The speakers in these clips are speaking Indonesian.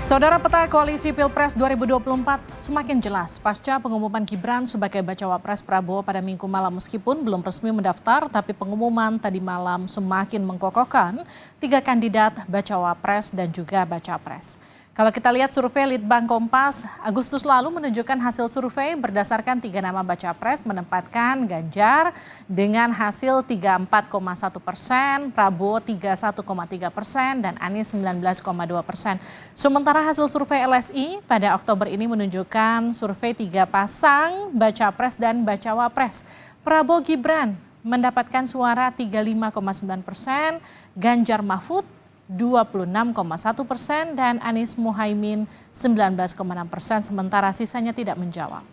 Saudara, peta koalisi Pilpres 2024 semakin jelas pasca pengumuman Gibran sebagai bacawa pres Prabowo pada Minggu malam. Meskipun belum resmi mendaftar, tapi pengumuman tadi malam semakin mengkokohkan 3 kandidat bacawa pres dan juga baca pres. Kalau kita lihat survei Litbang Kompas, Agustus lalu menunjukkan hasil survei berdasarkan 3 nama baca pres menempatkan Ganjar dengan hasil 34,1%, Prabowo 31,3%, dan Anies 19,2%. Sementara hasil survei LSI pada Oktober ini menunjukkan survei 3 pasang baca pres dan bacawa pres. Prabowo Gibran mendapatkan suara 35,9%, Ganjar Mahfud 26,1% dan Anies Muhaimin 19,6%, sementara sisanya tidak menjawab.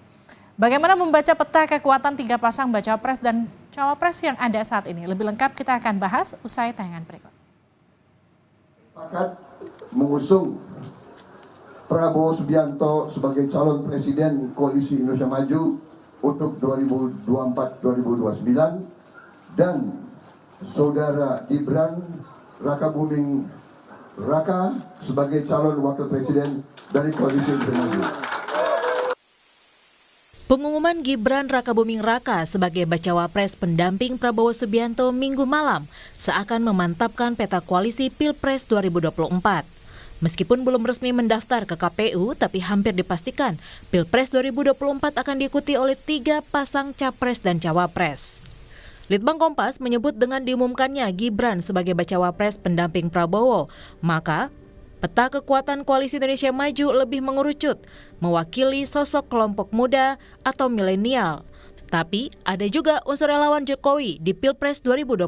Bagaimana membaca peta kekuatan 3 pasang baca pres dan cawapres yang ada saat ini? Lebih lengkap kita akan bahas usai tayangan berikut. Sepakat mengusung Prabowo Subianto sebagai calon presiden Koalisi Indonesia Maju untuk 2024-2029 dan Saudara Gibran Rakabuming Raka sebagai calon wakil presiden dari Koalisi Indonesia Maju. Pengumuman Gibran Rakabuming Raka sebagai bacawa pres pendamping Prabowo Subianto Minggu malam seakan memantapkan peta koalisi Pilpres 2024. Meskipun belum resmi mendaftar ke KPU, tapi hampir dipastikan Pilpres 2024 akan diikuti oleh 3 pasang capres dan cawapres. Litbang Kompas menyebut dengan diumumkannya Gibran sebagai bacawa pres pendamping Prabowo, maka peta kekuatan Koalisi Indonesia Maju lebih mengerucut, mewakili sosok kelompok muda atau milenial. Tapi ada juga unsur relawan Jokowi di Pilpres 2024.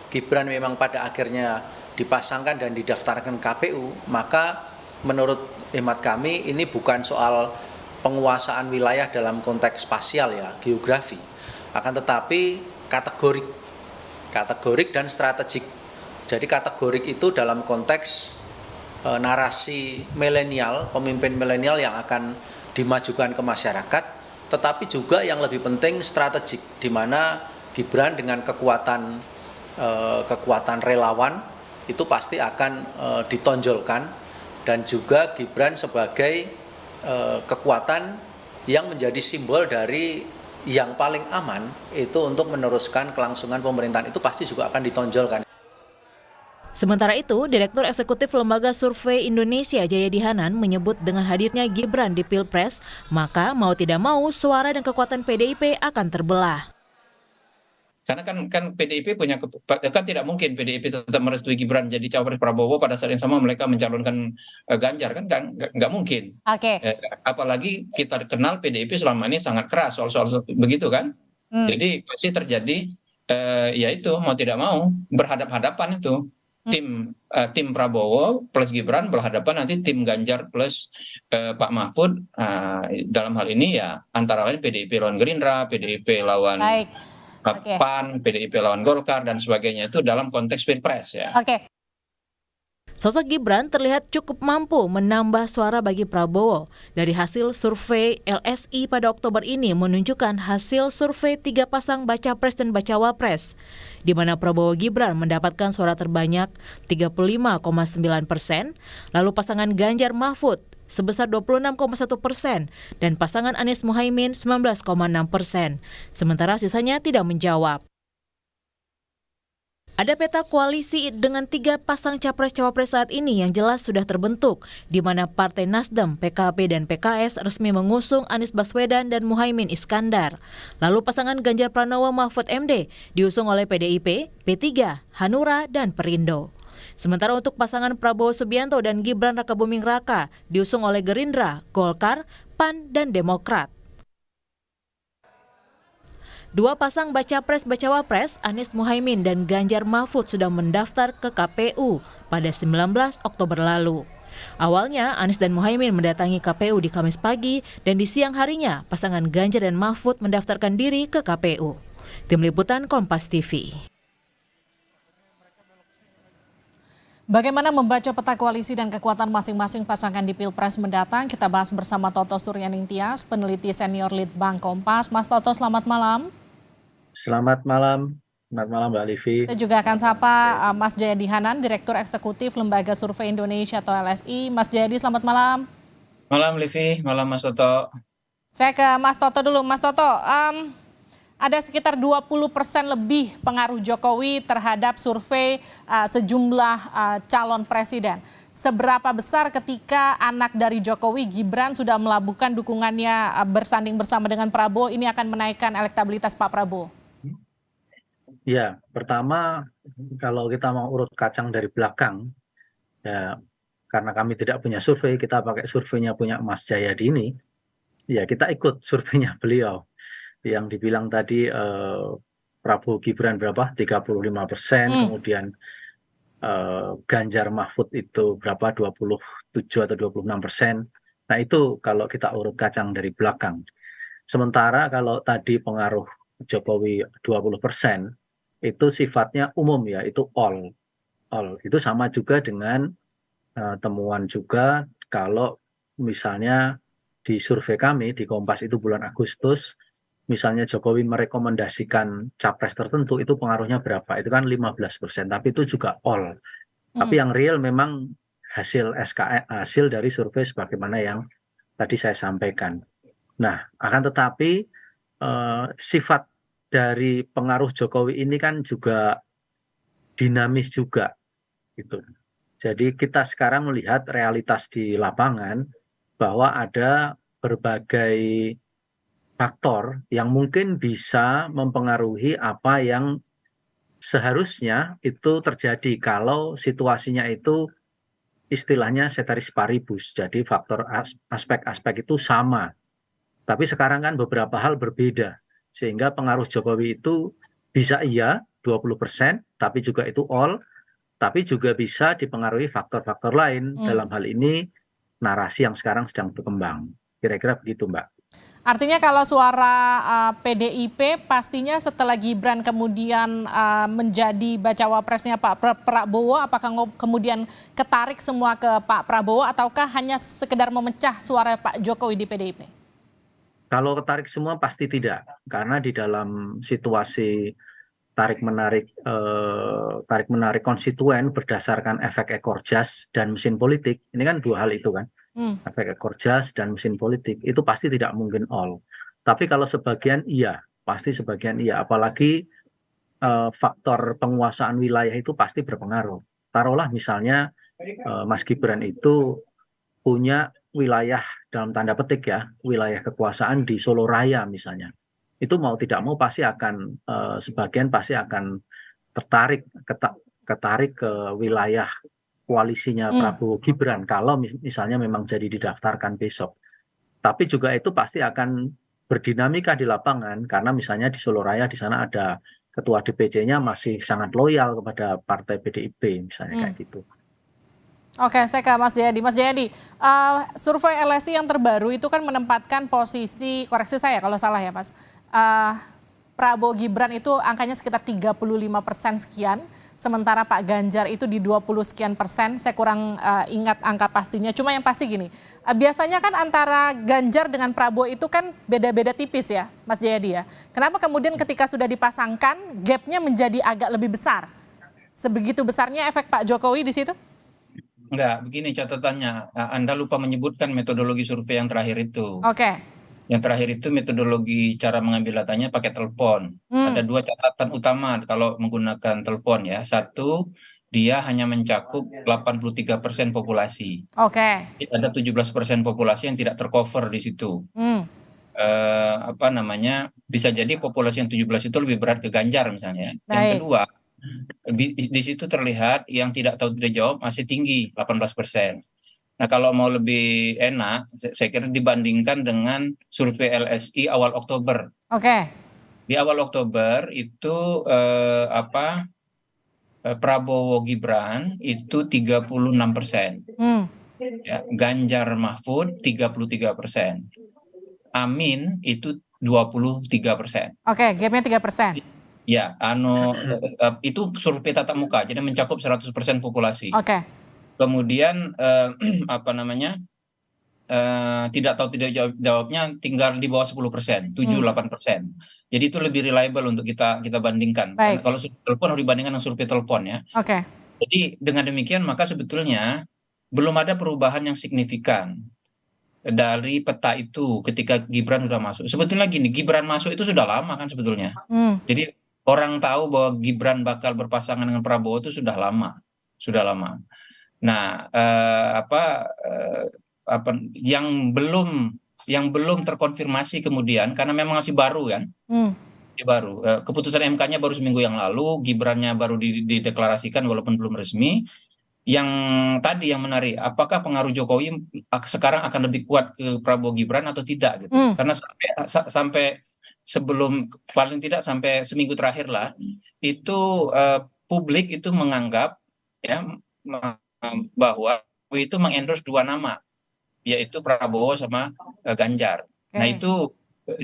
Gibran memang pada akhirnya dipasangkan dan didaftarkan KPU, maka menurut hemat kami ini bukan soal penguasaan wilayah dalam konteks spasial ya, geografi. Akan tetapi kategorik dan strategik. Jadi kategorik itu dalam konteks narasi milenial, pemimpin milenial yang akan dimajukan ke masyarakat, tetapi juga yang lebih penting strategik, di mana Gibran dengan kekuatan relawan itu pasti akan ditonjolkan, dan juga Gibran sebagai kekuatan yang menjadi simbol dari yang paling aman itu untuk meneruskan kelangsungan pemerintahan, itu pasti juga akan ditonjolkan. Sementara itu, Direktur Eksekutif Lembaga Survei Indonesia Jayadi Hanan menyebut dengan hadirnya Gibran di Pilpres, maka mau tidak mau suara dan kekuatan PDIP akan terbelah. Karena kan PDIP kan tidak mungkin PDIP tetap merestui Gibran jadi cawapres Prabowo pada saat yang sama mereka mencalonkan Ganjar, kan nggak mungkin. Oke. Apalagi kita kenal PDIP selama ini sangat keras soal begitu kan. Jadi pasti terjadi yaitu mau tidak mau berhadap-hadapan itu tim Prabowo plus Gibran berhadapan nanti tim Ganjar plus Pak Mahfud. Dalam hal ini ya antara lain PDIP lawan Gerindra, PDIP lawan PAN, PDIP lawan Golkar dan sebagainya, itu dalam konteks Pilpres ya. Sosok Gibran terlihat cukup mampu menambah suara bagi Prabowo. Dari hasil survei LSI pada Oktober ini menunjukkan hasil survei 3 pasang baca pres dan bacawa pres, di mana Prabowo Gibran mendapatkan suara terbanyak 35,9%, lalu pasangan Ganjar Mahfud sebesar 26,1% dan pasangan Anies Muhaimin 19,6%. Sementara sisanya tidak menjawab. Ada peta koalisi dengan 3 pasang capres-cawapres saat ini yang jelas sudah terbentuk, di mana Partai Nasdem, PKB, dan PKS resmi mengusung Anies Baswedan dan Muhaimin Iskandar. Lalu pasangan Ganjar Pranowo Mahfud MD diusung oleh PDIP, P3, Hanura, dan Perindo. Sementara untuk pasangan Prabowo Subianto dan Gibran Rakabuming Raka diusung oleh Gerindra, Golkar, PAN, dan Demokrat. 2 pasang baca pres-bacawa pres, Anies Muhaimin dan Ganjar Mahfud sudah mendaftar ke KPU pada 19 Oktober lalu. Awalnya Anies dan Muhaimin mendatangi KPU di Kamis pagi dan di siang harinya pasangan Ganjar dan Mahfud mendaftarkan diri ke KPU. Tim Liputan Kompas TV. Bagaimana membaca peta koalisi dan kekuatan masing-masing pasangan di Pilpres mendatang? Kita bahas bersama Toto Suryaning Tias, peneliti senior Litbang Kompas. Mas Toto, selamat malam. Selamat malam. Selamat malam Mbak Livi. Kita juga akan sapa Mas Jayadi Hanan, Direktur Eksekutif Lembaga Survei Indonesia atau LSI. Mas Jayadi, selamat malam. Malam Livi, malam Mas Toto. Saya ke Mas Toto dulu. Mas Toto, ada sekitar 20% lebih pengaruh Jokowi terhadap survei sejumlah calon presiden. Seberapa besar ketika anak dari Jokowi, Gibran, sudah melabuhkan dukungannya bersanding bersama dengan Prabowo, ini akan menaikkan elektabilitas Pak Prabowo? Ya, pertama kalau kita mau urut kacang dari belakang, ya karena kami tidak punya survei, kita pakai surveinya punya Mas Jayadi ini, ya kita ikut surveinya beliau. Yang dibilang tadi Prabowo Gibran berapa? 35%, kemudian Ganjar Mahfud itu berapa? 27 atau 26%. Nah itu kalau kita urut kacang dari belakang. Sementara kalau tadi pengaruh Jokowi 20%, itu sifatnya umum ya, itu all. Itu sama juga dengan temuan juga kalau misalnya di survei kami di Kompas itu bulan Agustus, misalnya Jokowi merekomendasikan capres tertentu, itu pengaruhnya berapa? Itu kan 15%, tapi itu juga all. Tapi yang real memang hasil hasil dari survei sebagaimana yang tadi saya sampaikan. Nah, akan tetapi sifat dari pengaruh Jokowi ini kan juga dinamis juga, gitu. Jadi kita sekarang melihat realitas di lapangan bahwa ada berbagai faktor yang mungkin bisa mempengaruhi apa yang seharusnya itu terjadi kalau situasinya itu istilahnya ceteris paribus. Jadi faktor aspek-aspek itu sama. Tapi sekarang kan beberapa hal berbeda. Sehingga pengaruh Jokowi itu bisa iya 20%, tapi juga itu all, tapi juga bisa dipengaruhi faktor-faktor lain. Dalam hal ini narasi yang sekarang sedang berkembang. Kira-kira begitu, Mbak. Artinya kalau suara PDIP pastinya setelah Gibran kemudian menjadi bacawa presnya Pak Prabowo, apakah kemudian ketarik semua ke Pak Prabowo ataukah hanya sekedar memecah suara Pak Jokowi di PDIP? Kalau ketarik semua pasti tidak, karena di dalam situasi tarik menarik konstituen berdasarkan efek ekor jas dan mesin politik, ini kan dua hal itu kan, efek ekor jas dan mesin politik itu pasti tidak mungkin all. Tapi kalau sebagian iya, pasti sebagian iya, apalagi faktor penguasaan wilayah itu pasti berpengaruh. Taruhlah misalnya Mas Gibran itu punya wilayah dalam tanda petik ya, wilayah kekuasaan di Solo Raya misalnya. Itu mau tidak mau pasti akan sebagian pasti akan ketarik ke wilayah koalisinya Prabowo Gibran kalau misalnya memang jadi didaftarkan besok. Tapi juga itu pasti akan berdinamika di lapangan karena misalnya di Solo Raya di sana ada ketua DPC-nya masih sangat loyal kepada partai PDIP misalnya kayak gitu. Oke, saya ke Mas Jayadi. Mas Jayadi, survei LSI yang terbaru itu kan menempatkan posisi, koreksi saya kalau salah ya Mas, Prabowo Gibran itu angkanya sekitar 35% sekian, sementara Pak Ganjar itu di 20 sekian persen, saya kurang ingat angka pastinya. Cuma yang pasti gini, biasanya kan antara Ganjar dengan Prabowo itu kan beda-beda tipis ya Mas Jayadi ya. Kenapa kemudian ketika sudah dipasangkan, gapnya menjadi agak lebih besar? Sebegitu besarnya efek Pak Jokowi di situ? Enggak, begini catatannya. Anda lupa menyebutkan metodologi survei yang terakhir itu. Oke. Yang terakhir itu metodologi cara mengambil datanya pakai telepon. Ada dua catatan utama kalau menggunakan telepon ya. Satu, dia hanya mencakup 83% populasi. Oke. Ada 17% populasi yang tidak tercover di situ. Bisa jadi populasi yang 17 itu lebih berat ke Ganjar misalnya. Yang kedua, di situ terlihat yang tidak tahu tidak jawab masih tinggi 18%. Nah kalau mau lebih enak, saya kira dibandingkan dengan survei LSI awal Oktober. Oke. Di awal Oktober itu Prabowo Gibran itu 36%. Ya, Ganjar Mahfud 33%. Amin itu 23%. Oke, gapnya 3%. Ya, itu survei tatap muka, jadi mencakup 100% populasi. Oke. Kemudian tidak tahu tidak jawabnya tinggal di bawah 10%, 7-8%. Jadi itu lebih reliable untuk kita bandingkan. Baik. Kalau survei telepon harus dibandingkan dengan survei telepon ya. Oke. Jadi dengan demikian maka sebetulnya belum ada perubahan yang signifikan dari peta itu ketika Gibran sudah masuk. Sebetulnya gini, Gibran masuk itu sudah lama kan sebetulnya. Jadi orang tahu bahwa Gibran bakal berpasangan dengan Prabowo itu sudah lama, sudah lama. Nah, yang belum terkonfirmasi kemudian karena memang masih baru kan, baru keputusan MK-nya baru seminggu yang lalu, Gibrannya baru dideklarasikan walaupun belum resmi. Yang tadi yang menarik, apakah pengaruh Jokowi sekarang akan lebih kuat ke Prabowo Gibran atau tidak gitu? Karena sampai sebelum paling tidak sampai seminggu terakhir lah itu publik itu menganggap ya bahwa itu mengendorse dua nama, yaitu Prabowo sama Ganjar. Nah itu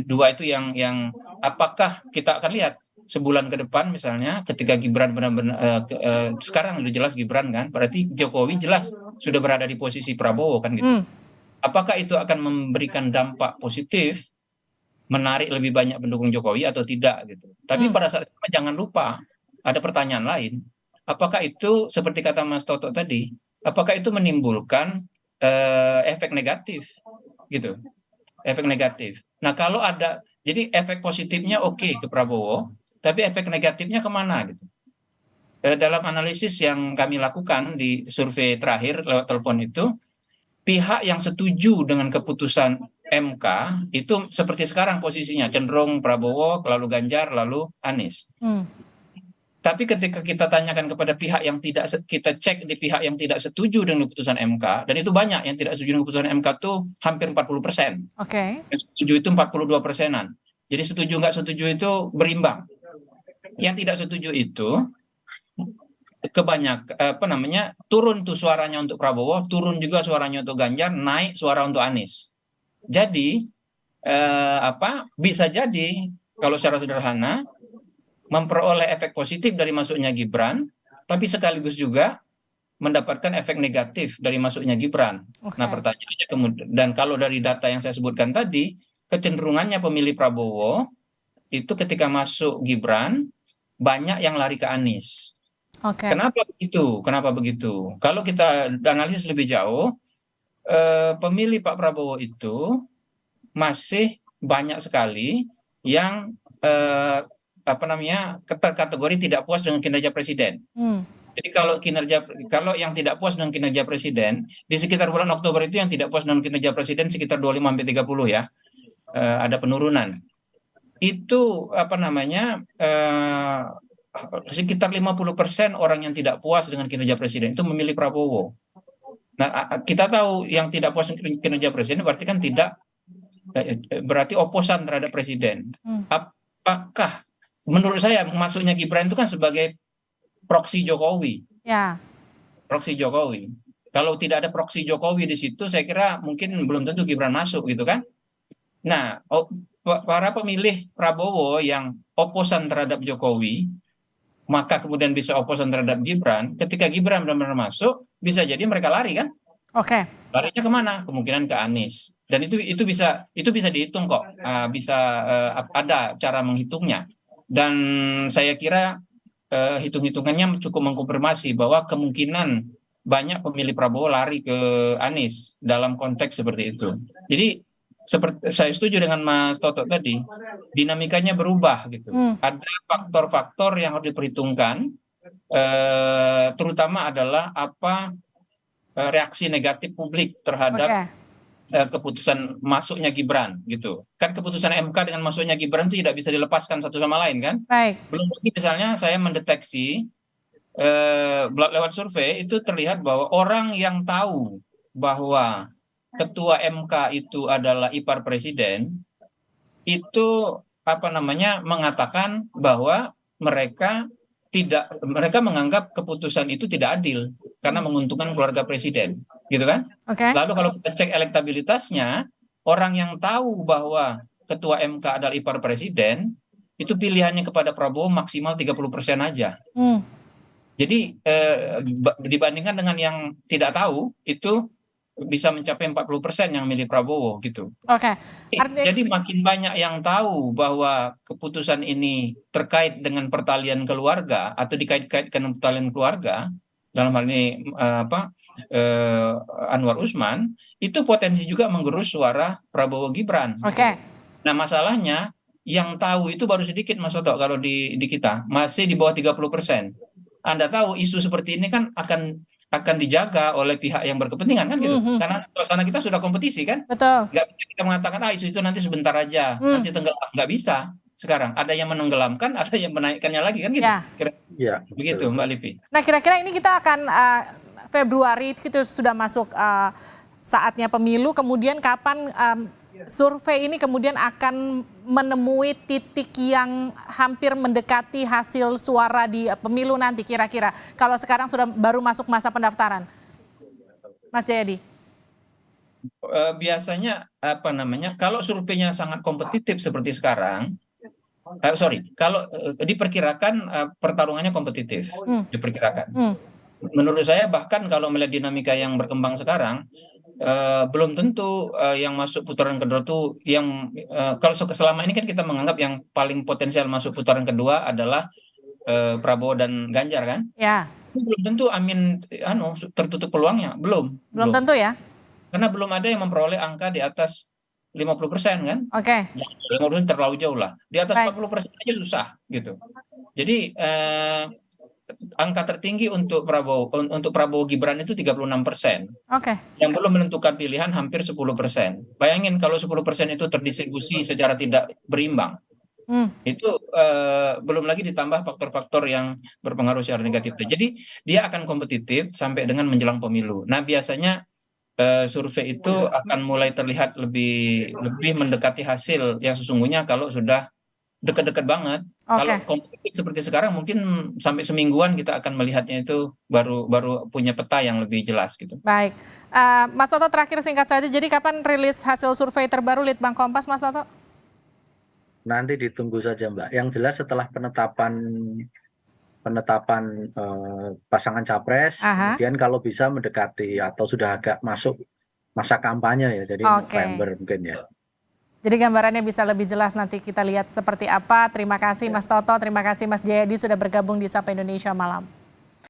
dua itu yang apakah kita akan lihat sebulan ke depan misalnya ketika Gibran benar-benar sekarang udah jelas Gibran kan, berarti Jokowi jelas sudah berada di posisi Prabowo kan gitu. Apakah itu akan memberikan dampak positif, menarik lebih banyak pendukung Jokowi atau tidak gitu. Tapi pada saat itu jangan lupa ada pertanyaan lain. Apakah itu seperti kata Mas Toto tadi, apakah itu menimbulkan efek negatif gitu, efek negatif. Nah kalau ada, jadi efek positifnya oke ke Prabowo, tapi efek negatifnya kemana gitu. Dalam analisis yang kami lakukan di survei terakhir lewat telepon itu, pihak yang setuju dengan keputusan MK itu seperti sekarang posisinya cenderung Prabowo, lalu Ganjar, lalu Anies. Tapi ketika kita tanyakan kepada pihak yang tidak, kita cek di pihak yang tidak setuju dengan keputusan MK, dan itu banyak yang tidak setuju dengan keputusan MK itu hampir 40%. Yang setuju itu 42%-an. Jadi setuju nggak setuju itu berimbang. Yang tidak setuju itu turun tuh suaranya untuk Prabowo, turun juga suaranya untuk Ganjar, naik suara untuk Anies. Jadi bisa jadi kalau secara sederhana memperoleh efek positif dari masuknya Gibran, tapi sekaligus juga mendapatkan efek negatif dari masuknya Gibran. Nah pertanyaannya kemudian, dan kalau dari data yang saya sebutkan tadi, kecenderungannya pemilih Prabowo itu ketika masuk Gibran banyak yang lari ke Anies. Kenapa begitu? Kenapa begitu? Kalau kita analisis lebih jauh, pemilih Pak Prabowo itu masih banyak sekali yang kategori tidak puas dengan kinerja presiden. Jadi kalau yang tidak puas dengan kinerja presiden di sekitar bulan Oktober itu yang tidak puas dengan kinerja presiden sekitar 25-30 ya, ada penurunan. Itu sekitar 50% orang yang tidak puas dengan kinerja presiden itu memilih Prabowo. Nah kita tahu yang tidak puas dengan kinerja presiden berarti kan berarti oposan terhadap presiden. Apakah menurut saya masuknya Gibran itu kan sebagai proksi Jokowi. Proksi Jokowi. Kalau tidak ada proksi Jokowi di situ, saya kira mungkin belum tentu Gibran masuk gitu kan. Nah, para pemilih Prabowo yang oposan terhadap Jokowi, maka kemudian bisa oposan terhadap Gibran. Ketika Gibran benar-benar masuk, bisa jadi mereka lari kan? Larinya kemana? Kemungkinan ke Anies. Dan itu bisa dihitung kok. Ada cara menghitungnya. Dan saya kira hitung-hitungannya cukup mengkonfirmasi bahwa kemungkinan banyak pemilih Prabowo lari ke Anies dalam konteks seperti itu. Jadi seperti saya setuju dengan Mas Toto tadi, dinamikanya berubah gitu. Ada faktor-faktor yang harus diperhitungkan, terutama adalah reaksi negatif publik terhadap keputusan masuknya Gibran gitu. Kan keputusan MK dengan masuknya Gibran itu tidak bisa dilepaskan satu sama lain kan? Belum lagi misalnya saya mendeteksi lewat survei itu terlihat bahwa orang yang tahu bahwa ketua MK itu adalah ipar presiden itu mengatakan bahwa mereka menganggap keputusan itu tidak adil karena menguntungkan keluarga presiden, gitu kan? Lalu kalau kita cek elektabilitasnya, orang yang tahu bahwa ketua MK adalah ipar presiden, itu pilihannya kepada Prabowo maksimal 30% aja. Jadi dibandingkan dengan yang tidak tahu, itu bisa mencapai 40% yang milih Prabowo gitu. Oke. Jadi makin banyak yang tahu bahwa keputusan ini terkait dengan pertalian keluarga atau dikait-kaitkan dengan pertalian keluarga, dalam hal ini Anwar Usman, itu potensi juga menggerus suara Prabowo Gibran. Oke. Nah, masalahnya yang tahu itu baru sedikit, Mas Toto, kalau di kita masih di bawah 30%. Anda tahu isu seperti ini kan akan dijaga oleh pihak yang berkepentingan kan gitu. Karena suasana kita sudah kompetisi kan. Betul. Nggak bisa kita mengatakan isu itu nanti sebentar aja, nanti tenggelam. Nggak bisa. Sekarang ada yang menenggelamkan, ada yang menaikkannya lagi kan gitu. Ya. Ya, Begitu Mbak Livi. Nah, kira-kira ini kita akan Februari itu sudah masuk saatnya pemilu, kemudian kapan survei ini kemudian akan menemui titik yang hampir mendekati hasil suara di pemilu nanti kira-kira, kalau sekarang sudah baru masuk masa pendaftaran, Mas Jayadi? Biasanya kalau surveinya sangat kompetitif seperti sekarang, kalau diperkirakan pertarungannya kompetitif, diperkirakan. Menurut saya bahkan kalau melihat dinamika yang berkembang sekarang, belum tentu yang masuk putaran kedua itu kalau selama ini kan kita menganggap yang paling potensial masuk putaran kedua adalah Prabowo dan Ganjar kan? Ya. Belum tentu tertutup peluangnya, belum tentu ya. Karena belum ada yang memperoleh angka di atas 50% kan? Oke. 50% terlalu jauh lah. Di atas 40% aja susah gitu. Jadi angka tertinggi untuk Prabowo Gibran itu 36%. Oke. Yang belum menentukan pilihan hampir 10%. Bayangin kalau 10% itu terdistribusi secara tidak berimbang. Itu belum lagi ditambah faktor-faktor yang berpengaruh secara negatif. Jadi dia akan kompetitif sampai dengan menjelang pemilu. Nah, biasanya survei itu akan mulai terlihat lebih mendekati hasil yang sesungguhnya kalau sudah dekat-dekat banget. Kalau kompetitif seperti sekarang mungkin sampai semingguan kita akan melihatnya itu baru punya peta yang lebih jelas gitu. Baik, Mas Toto terakhir singkat saja. Jadi kapan rilis hasil survei terbaru Litbang Kompas, Mas Toto? Nanti ditunggu saja Mbak. Yang jelas setelah penetapan pasangan capres, kemudian kalau bisa mendekati atau sudah agak masuk masa kampanye ya, jadi November mungkin ya. Jadi gambarannya bisa lebih jelas, nanti kita lihat seperti apa. Terima kasih Mas Toto, terima kasih Mas Jayadi sudah bergabung di Sapa Indonesia Malam.